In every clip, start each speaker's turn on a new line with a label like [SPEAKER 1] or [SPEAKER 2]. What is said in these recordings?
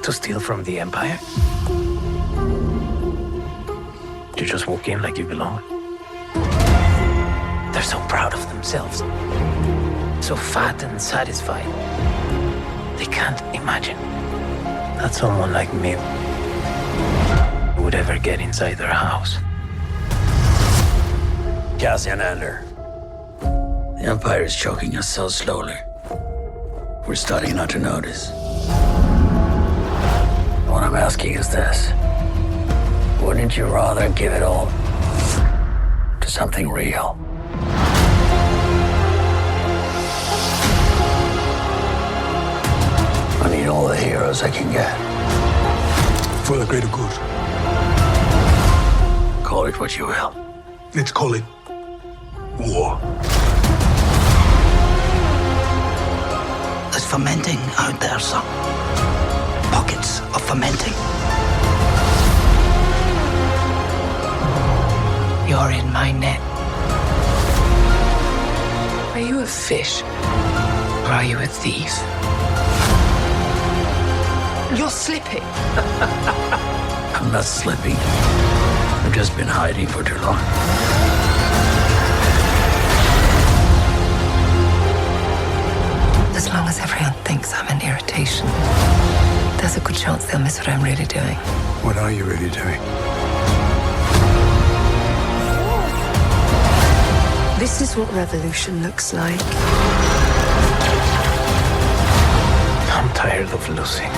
[SPEAKER 1] to steal from the Empire? You just walk in like you belong. They're so proud of themselves. So fat and satisfied. They can't imagine that someone like me would ever get inside their house.
[SPEAKER 2] Cassian Andor. The Empire is choking us so slowly. We're starting not to notice. What I'm asking is this. Wouldn't you rather give it all to something real? I need all the heroes I can get.
[SPEAKER 3] For the greater good.
[SPEAKER 2] Call it what you will.
[SPEAKER 3] Let's call it war.
[SPEAKER 4] There's fermenting out there, son. Pockets of fermenting.
[SPEAKER 1] You're in my net. Are you a fish? Or are you a thief?
[SPEAKER 5] You're slipping.
[SPEAKER 2] I'm not slipping. I've just been hiding for too long.
[SPEAKER 5] As long as everyone thinks I'm an irritation, there's a good chance they'll miss what I'm really doing.
[SPEAKER 3] What are you really doing?
[SPEAKER 5] This is what revolution looks like.
[SPEAKER 1] I'm tired of losing.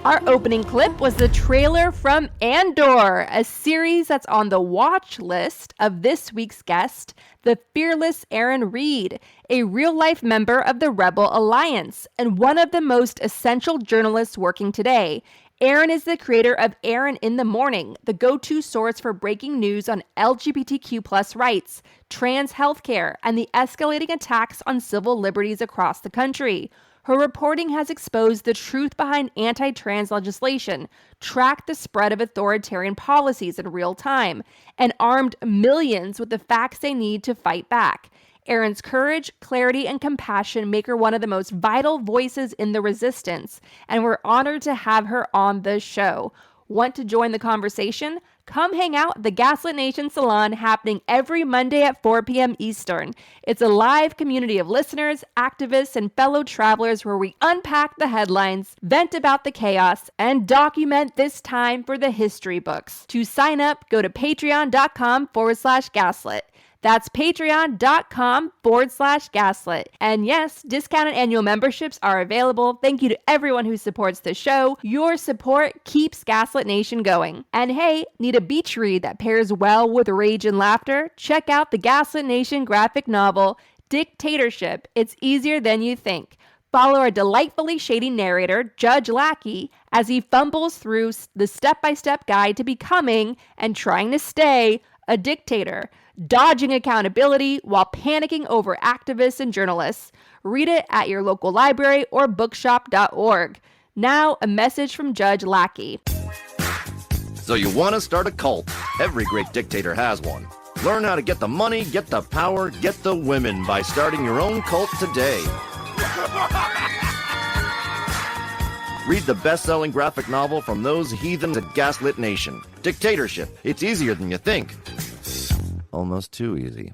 [SPEAKER 6] Our opening clip was the trailer from Andor, a series that's on the watch list of this week's guest, the fearless Erin Reed, a real-life member of the Rebel Alliance and one of the most essential journalists working today. Erin is the creator of Erin In The Morning, the go-to source for breaking news on LGBTQ+ rights, trans healthcare, and the escalating attacks on civil liberties across the country. Her reporting has exposed the truth behind anti-trans legislation, tracked the spread of authoritarian policies in real time, and armed millions with the facts they need to fight back. Erin's courage, clarity, and compassion make her one of the most vital voices in the resistance, and we're honored to have her on the show. Want to join the conversation? Come hang out at the Gaslit Nation Salon, happening every Monday at 4 p.m. Eastern. It's a live community of listeners, activists, and fellow travelers where we unpack the headlines, vent about the chaos, and document this time for the history books. To sign up, go to patreon.com/gaslit. That's patreon.com/gaslit. And yes, discounted annual memberships are available. Thank you to everyone who supports the show. Your support keeps Gaslit Nation going. And hey, need a beach read that pairs well with rage and laughter? Check out the Gaslit Nation graphic novel, Dictatorship. It's easier than you think. Follow our delightfully shady narrator, Judge Lackey, as he fumbles through the step-by-step guide to becoming and trying to stay a dictator, dodging accountability while panicking over activists and journalists. Read it at your local library or bookshop.org. Now, a message from Judge Lackey.
[SPEAKER 7] So you want to start a cult? Every great dictator has one. Learn how to get the money, get the power, get the women by starting your own cult today. Read the best-selling graphic novel from those heathens at Gaslit Nation. Dictatorship. It's easier than you think. Almost too easy.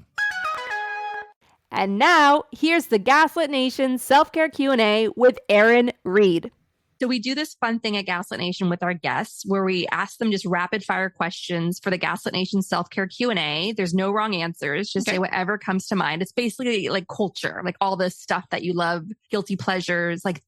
[SPEAKER 6] And now, here's the Gaslit Nation Self-Care Q&A with Erin Reed. So we do this fun thing at Gaslit Nation with our guests where we ask them just rapid fire questions for the Gaslit Nation Self-Care Q&A. There's no wrong answers. Just say whatever comes to mind. It's basically like culture, like all the stuff that you love, guilty pleasures, like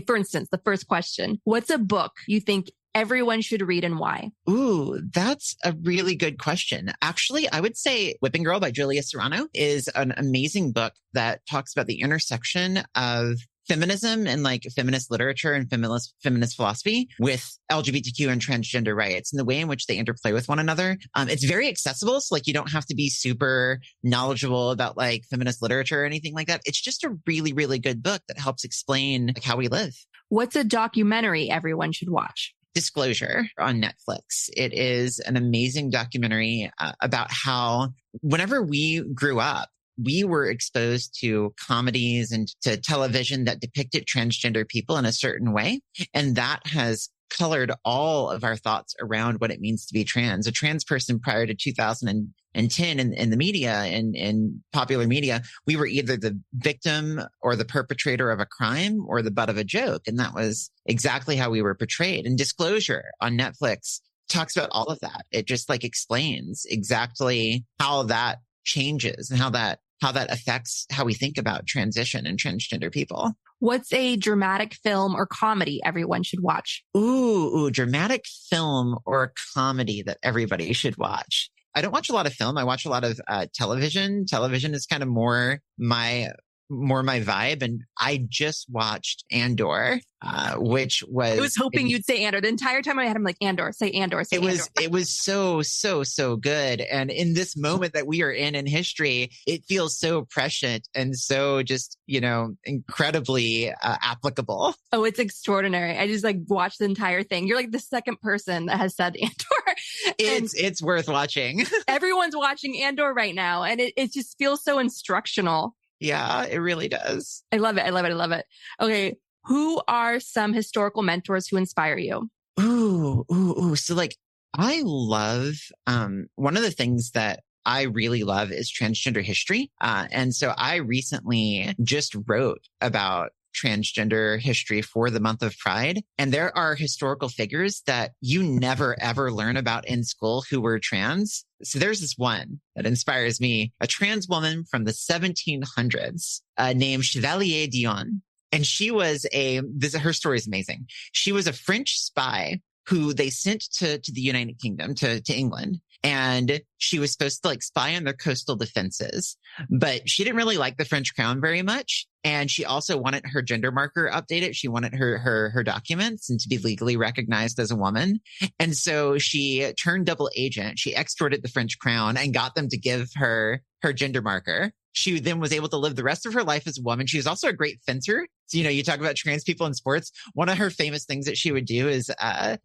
[SPEAKER 6] for instance, the first question, what's a book you think everyone should read and why?
[SPEAKER 8] Ooh, that's a really good question. Actually, I would say Whipping Girl by Julia Serrano is an amazing book that talks about the intersection of feminism and like feminist literature and feminist philosophy with LGBTQ and transgender rights and the way in which they interplay with one another. It's very accessible. So like you don't have to be super knowledgeable about like feminist literature or anything like that. It's just a really, really good book that helps explain like how we live.
[SPEAKER 6] What's a documentary everyone should watch?
[SPEAKER 8] Disclosure on Netflix. It is an amazing documentary about how whenever we grew up, we were exposed to comedies and to television that depicted transgender people in a certain way. And that has colored all of our thoughts around what it means to be trans. A trans person prior to 2010 in the media and in popular media, we were either the victim or the perpetrator of a crime or the butt of a joke. And that was exactly how we were portrayed. And Disclosure on Netflix talks about all of that. It just like explains exactly how that changes and how that affects how we think about transition and transgender people.
[SPEAKER 6] What's a dramatic film or comedy everyone should watch?
[SPEAKER 8] Ooh, dramatic film or comedy that everybody should watch. I don't watch a lot of film. I watch a lot of television. Television is kind of more my vibe. And I just watched Andor, which was...
[SPEAKER 6] I was hoping you'd say Andor. The entire time I had him like, Andor, say Andor, say Andor.
[SPEAKER 8] It was so good. And in this moment that we are in history, it feels so prescient and so just, incredibly applicable.
[SPEAKER 6] Oh, it's extraordinary. I just like watched the entire thing. You're like the second person that has said Andor.
[SPEAKER 8] It's worth watching.
[SPEAKER 6] Everyone's watching Andor right now. And it just feels so instructional.
[SPEAKER 8] Yeah, it really does.
[SPEAKER 6] I love it. Okay. Who are some historical mentors who inspire you?
[SPEAKER 8] Ooh. So like, I love, one of the things that I really love is transgender history. And so I recently just wrote about transgender history for the month of Pride. And there are historical figures that you never, ever learn about in school who were trans. So there's this one that inspires me, a trans woman from the 1700s named Chevalier Dion. And she was her story is amazing. She was a French spy who they sent to the United Kingdom, to England. And she was supposed to like spy on their coastal defenses, but she didn't really like the French crown very much. And she also wanted her gender marker updated. She wanted her documents and to be legally recognized as a woman. And so she turned double agent. She extorted the French crown and got them to give her gender marker. She then was able to live the rest of her life as a woman. She was also a great fencer. So, you talk about trans people in sports. One of her famous things that she would do is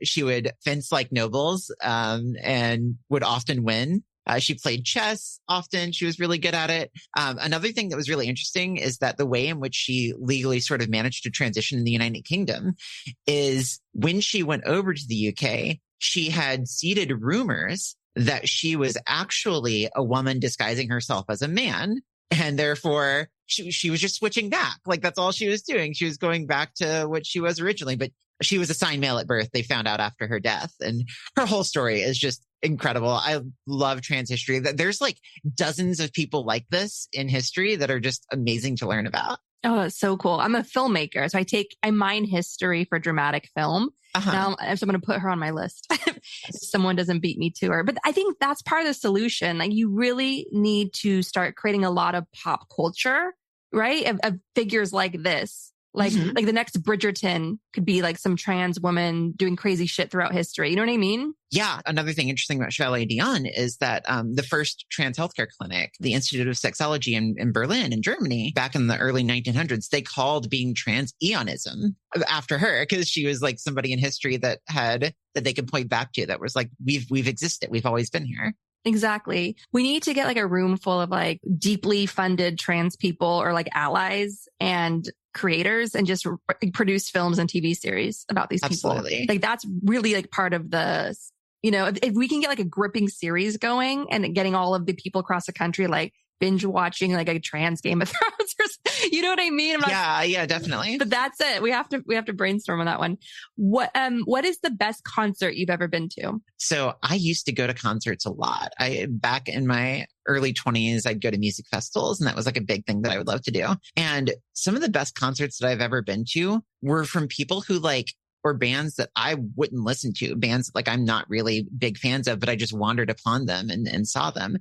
[SPEAKER 8] she would fence like nobles and would often win. She played chess often. She was really good at it. Another thing that was really interesting is that the way in which she legally sort of managed to transition in the United Kingdom is when she went over to the UK, she had seeded rumors that she was actually a woman disguising herself as a man. And therefore, she was just switching back. Like, that's all she was doing. She was going back to what she was originally, but she was assigned male at birth. They found out after her death. And her whole story is just incredible. I love trans history. There's like dozens of people like this in history that are just amazing to learn about.
[SPEAKER 6] Oh, that's so cool. I'm a filmmaker, so I mine history for dramatic film. Now, so I'm going to put her on my list. Someone doesn't beat me to her. But I think that's part of the solution. Like, you really need to start creating a lot of pop culture, right? Of figures like this. Like the next Bridgerton could be like some trans woman doing crazy shit throughout history. You know what I mean?
[SPEAKER 8] Yeah. Another thing interesting about Chevalier Dion is that the first trans healthcare clinic, the Institute of Sexology in Berlin, in Germany, back in the early 1900s, they called being trans Eonism after her because she was like somebody in history that they could point back to that was like, we've existed. We've always been here.
[SPEAKER 6] Exactly. We need to get like a room full of like deeply funded trans people or like allies and creators and just produce films and TV series about these people.
[SPEAKER 8] Absolutely.
[SPEAKER 6] Like, that's really like part of the, if we can get like a gripping series going and getting all of the people across the country, like binge watching like a trans Game of Thrones or, you know what I mean?
[SPEAKER 8] Yeah, definitely.
[SPEAKER 6] But that's it. We have to brainstorm on that one. What is the best concert you've ever been to?
[SPEAKER 8] So I used to go to concerts a lot. Back in my early 20s, I'd go to music festivals, and that was like a big thing that I would love to do. And some of the best concerts that I've ever been to were from people who like or bands that I wouldn't listen to, bands like I'm not really big fans of, but I just wandered upon them and saw them.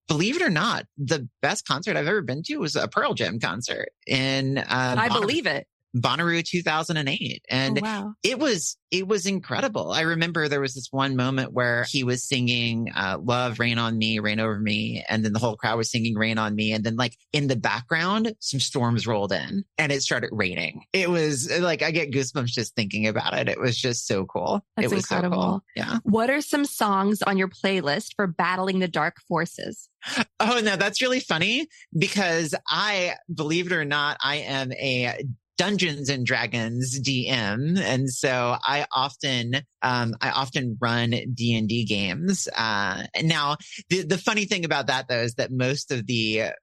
[SPEAKER 8] Believe it or not, the best concert I've ever been to was a Pearl Jam concert in
[SPEAKER 6] I believe it.
[SPEAKER 8] Bonnaroo 2008. And
[SPEAKER 6] wow.
[SPEAKER 8] it was incredible. I remember there was this one moment where he was singing Love, Rain on Me, Rain Over Me. And then the whole crowd was singing Rain on Me. And then like in the background, some storms rolled in and it started raining. It was like, I get goosebumps just thinking about it. It was just so cool.
[SPEAKER 6] That's
[SPEAKER 8] it was
[SPEAKER 6] incredible.
[SPEAKER 8] So cool. Yeah.
[SPEAKER 6] What are some songs on your playlist for battling the dark forces?
[SPEAKER 8] Oh, no, that's really funny because believe it or not, I am a Dungeons and Dragons DM. And so I often run D&D games. Now the funny thing about that though, is that most of the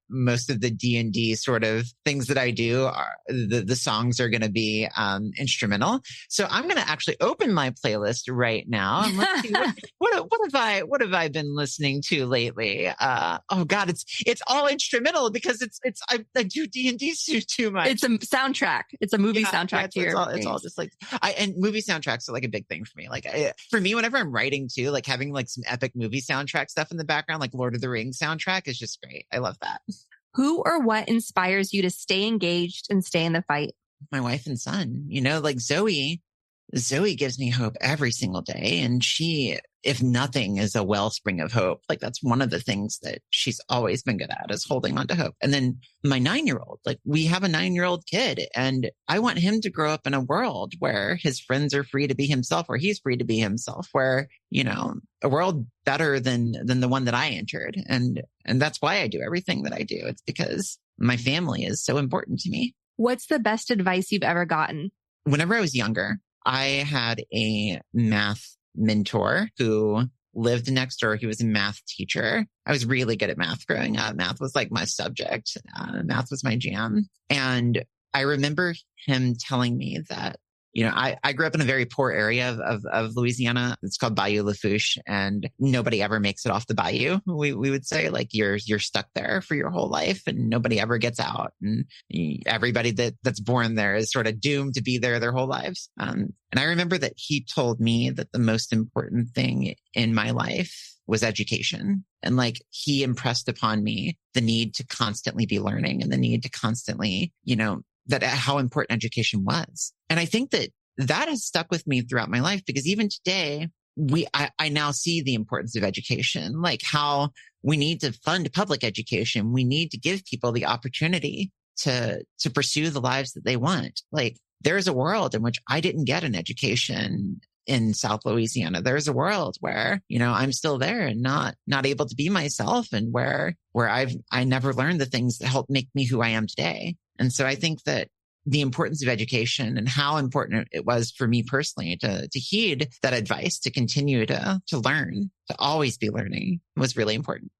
[SPEAKER 8] D&D sort of things that I do are the songs are going to be, instrumental. So I'm going to actually open my playlist right now and let's see what have I been listening to lately? Oh God, it's all instrumental because I do D&D too much.
[SPEAKER 6] It's a soundtrack. It's a movie soundtrack to your
[SPEAKER 8] it's all just like, and movie soundtracks are like a big thing for me. Like for me, whenever I'm writing too, like having like some epic movie soundtrack stuff in the background, like Lord of the Rings soundtrack is just great. I love that.
[SPEAKER 6] Who or what inspires you to stay engaged and stay in the fight?
[SPEAKER 8] My wife and son, like Zoe gives me hope every single day. And she, if nothing, is a wellspring of hope. Like that's one of the things that she's always been good at, is holding on to hope. And then my 9-year-old, like we have a 9-year-old kid and I want him to grow up in a world where his friends are free to be himself, where he's free to be himself, where, a world better than the one that I entered. And that's why I do everything that I do. It's because my family is so important to me.
[SPEAKER 6] What's the best advice you've ever gotten?
[SPEAKER 8] Whenever I was younger, I had a math mentor who lived next door. He was a math teacher. I was really good at math growing up. Math was like my subject. Math was my jam. And I remember him telling me that, I grew up in a very poor area of Louisiana. It's called Bayou Lafourche, and nobody ever makes it off the bayou. We would say like you're stuck there for your whole life and nobody ever gets out. And everybody that's born there is sort of doomed to be there their whole lives. And I remember that he told me that the most important thing in my life was education. And like he impressed upon me the need to constantly be learning and the need to constantly, that how important education was. And I think that has stuck with me throughout my life because even today, I now see the importance of education, like how we need to fund public education. We need to give people the opportunity to pursue the lives that they want. Like there's a world in which I didn't get an education in South Louisiana. There's a world where, I'm still there and not able to be myself, and where I never learned the things that helped make me who I am today. And so I think that the importance of education and how important it was for me personally to heed that advice, to continue to learn, to always be learning, was really important.